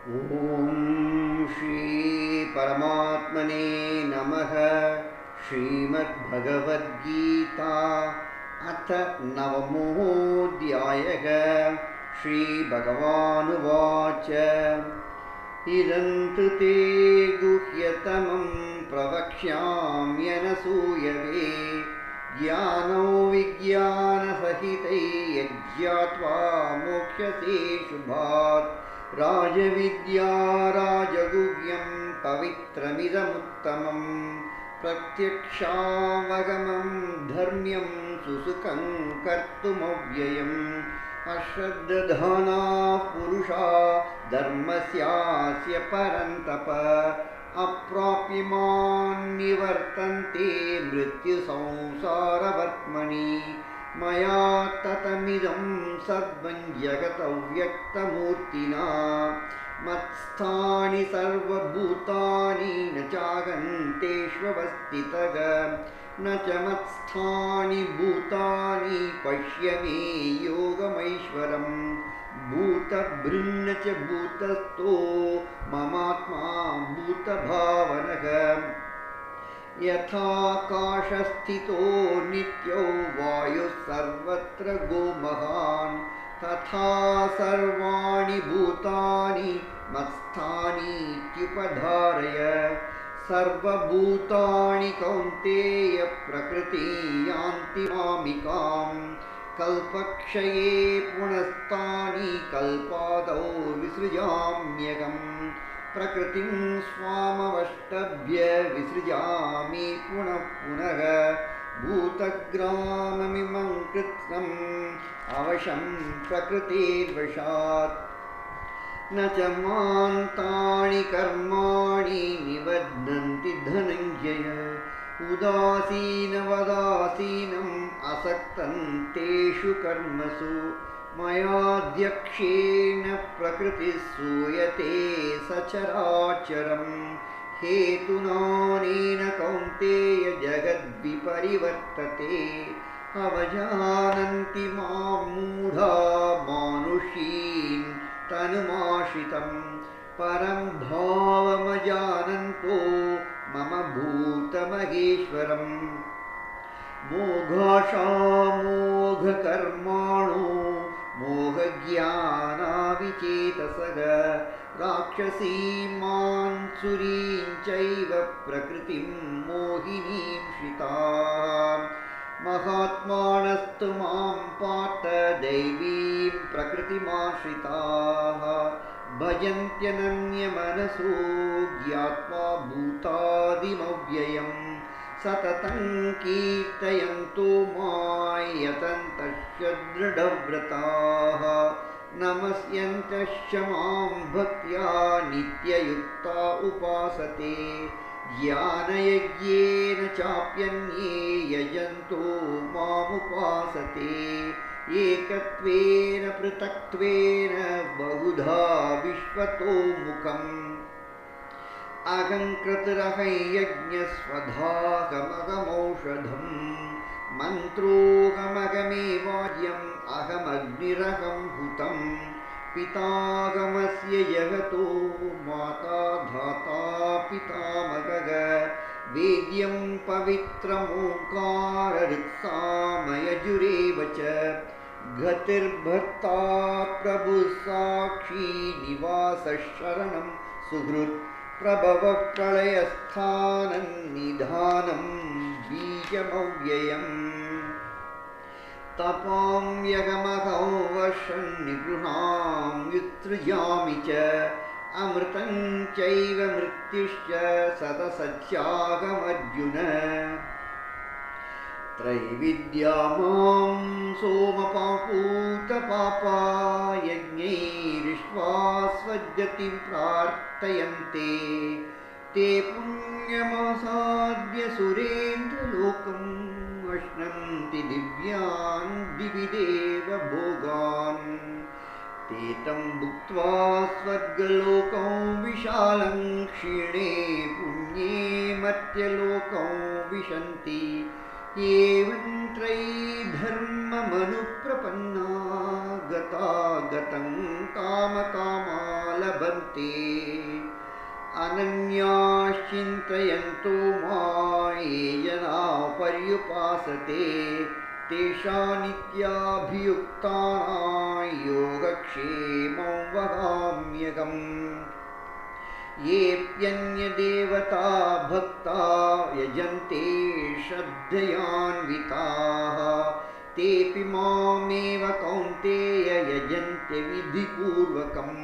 ॐ श्री परमात्मने नमः। श्रीमद्भगवद्गीता अथ नवमोऽध्यायः। श्रीभगवानुवाच इदं तु ते गुह्यतमं प्रवक्ष्याम्यनसूयवे ज्ञानो विज्ञानसहितै यज्ञात्वा मोक्ष्यसे शुभात् राजविद्या राजगुह्यं पवित्रमिदमुत्तमं प्रत्यक्षावगमं धर्म्यं सुसुखं कर्तुमव्ययम् अश्रद्धधानाः पुरुषा धर्मस्यास्य परन्तप अप्राप्यमान् निवर्तन्ते मृत्युसंसारवर्त्मनि मया ततमिदं सर्वं जगदव्यक्तमूर्तिना मत्स्थानि सर्वभूतानि न चागन्तेष्वस्थितः न च मत्स्थानि भूतानि पश्य मे योगमैश्वरम् भूतभृन्न च भूतस्थो ममात्मा भूतभावनः यथाकाशस्थितो नित्यो वायुः सर्वत्र गोमहान् तथा सर्वाणि भूतानि मत्स्थानीत्युपधारय सर्वभूतानि कौन्तेय प्रकृतिं यान्ति मामिकाम् कल्पक्षये पुनस्तानि कल्पादौ विसृजाम्यहम् प्रकृतिं स्वामवष्टभ्य विसृजामि पुनः पुनः भूतग्राममिमं कृत्स्नम् अवशं प्रकृतेर्वशात् न च मान्तानि कर्माणि निबध्नन्ति धनञ्जय उदासीनवदासीनम् असक्तं तेषु कर्मसु मयाध्यक्षेण प्रकृतिः सूयते सचराचरम् हेतुनानेन कौन्तेय जगद्विपरिवर्तते अवजानन्ति मां मूढा मानुषीं तनुमाश्रितं परं भावमजानन्तो मम भूतमहेश्वरम् मोघाशामोघकर्माणो मोहज्ञानाविचेतसः राक्षसीमान् सुरीं चैव प्रकृतिं मोहिनीं श्रिताः महात्मानस्तु मां पार्थ दैवीं प्रकृतिमाश्रिताः भजन्त्यनन्यमनसो ज्ञात्वा भूतादिमव्ययम् सततं कीर्तयन्तो मां यतन्तश्च दृढव्रताः नमस्यन्तश्च मां भक्त्या नित्ययुक्ता उपासते ज्ञानयज्ञेन चाप्यन्ये यजन्तो मामुपासते एकत्वेन पृथक्त्वेन बहुधा विश्वतो मुखम् अहं क्रतुरहं यज्ञस्वधाहमहमौषधम् मन्त्रोऽहमहमेवाज्यम् अहमग्निरहं हुतं पितागमस्य जगतो माता धाता पितामहः वेद्यं पवित्रमोङ्कारऋक्सामयजुरेव च गतिर्भर्ता प्रभुः साक्षी निवासः शरणं सुहृत् प्रभवः प्रलयस्थानं निधानं बीजमव्ययम् तपां यगमहं वर्षं निगृहां युत्सृजामि च अमृतं चैव मृत्युश्च सतसत्यागमर्जुन त्रैविद्या मां सोमपापूतपापा यज्ञैरिष्ट्वा स्वगतिं प्रार्थयन्ते ते पुण्यमासाद्य सुरेन्द्रलोकम् अश्नन्ति दिव्यान् दिवि देव भोगान् ते तं भुक्त्वा स्वर्गलोकं विशालं क्षीणे पुण्ये मर्त्यलोकं विशन्ति एवं त्रैधर्ममनुप्रपन्ना गता गतं कामकामालभन्ते लभन्ते अनन्याश्चिन्तयन्तो मां ये जनाः पर्युपासते तेषानित्याभियुक्तानां योगक्षेमं वहाम्यहम् येऽप्यन्यदेवता भक्ता यजन्ते श्रद्धयान्विताः तेऽपि मामेव कौन्तेय यजन्ते विधिपूर्वकम्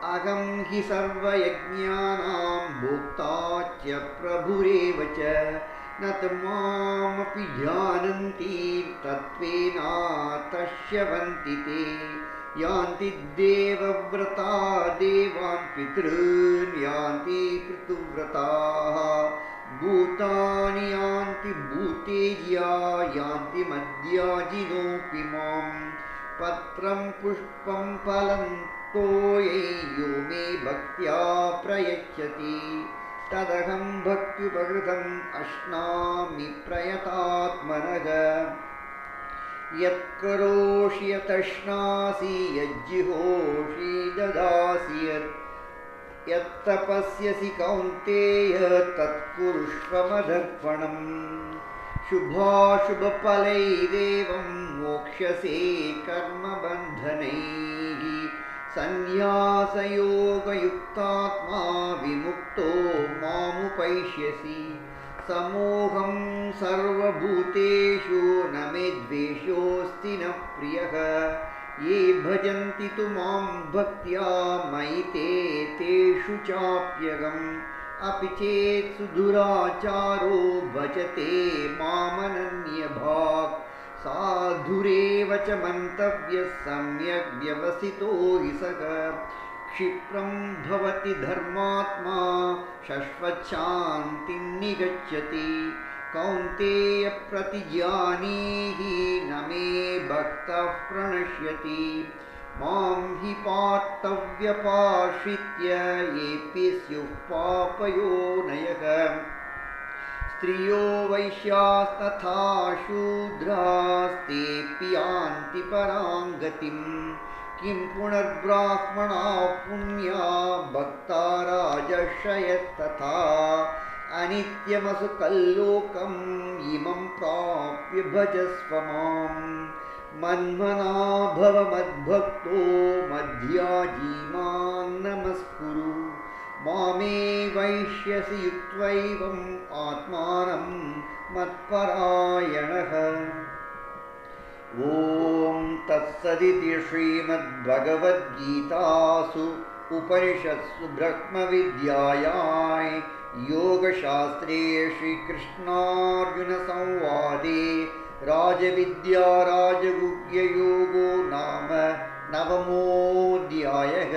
अहं हि सर्वयज्ञानां भोक्ता च प्रभुरेव च न तु मामपि जानन्ति तत्त्वेनातश्यवन्ति ते यान्ति देवव्रता देवान् पितॄन् यान्ति पितृव्रताः भूतानि यान्ति भूतेज्या यान्ति मद्याजिनोऽपि मां पत्रं पुष्पं फलं तोये यो मे भक्त्या प्रयच्छति तदहं भक्त्युपहृतम् अश्नामि प्रयतात्मनः यत्करोषि यतश्नासि यज्जिहोषि ददासि यत्तपस्यसि कौन्तेय तत्कुरुष्व मदर्पणम् शुभाशुभफलैरेवं मोक्ष्यसे कर्मबन्धनैः सन्न्यासयोगयुक्तात्मा विमुक्तो मामुपैष्यसि समोहं सर्वभूतेषु न मे द्वेषोऽस्ति न प्रियः ये भजन्ति तु मां भक्त्या मयि ते तेषु चाप्यहम् अपि चेत् सुदुराचारो भजते मामनन्यभाक् साधुरेव च मन्तव्यः सम्यग् व्यवसितो हि सः क्षिप्रं भवति धर्मात्मा शश्वच्छान्तिं निगच्छति कौन्तेय प्रतिजानीहि न मे भक्तः प्रणश्यति मां हि पार्थव्यपाश्रित्य येऽपि स्युः पापयोनयः स्त्रियो वैश्यास्तथा शूद्रास्तेऽपि यान्ति परां गतिम् किं पुनर्ब्राह्मणा पुण्या भक्ता राजर्षयस्तथा अनित्यमसुकल्लोकम् इमं प्राप्य भजस्व माम् मन्मना भव मद्भक्तो मध्याजी मां नमस्कुरु मामे वैष्यसि युक्त्वैवम् आत्मानं मत्परायणः ॐ तत्सदिति श्रीमद्भगवद्गीतासु उपनिषत्सु ब्रह्मविद्यायां योगशास्त्रे श्रीकृष्णार्जुनसंवादे राजविद्या राजगुह्ययोगो नाम नवमोऽध्यायः।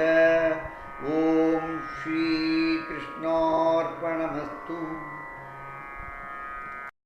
ॐ श्रीकृष्णार्पणमस्तु।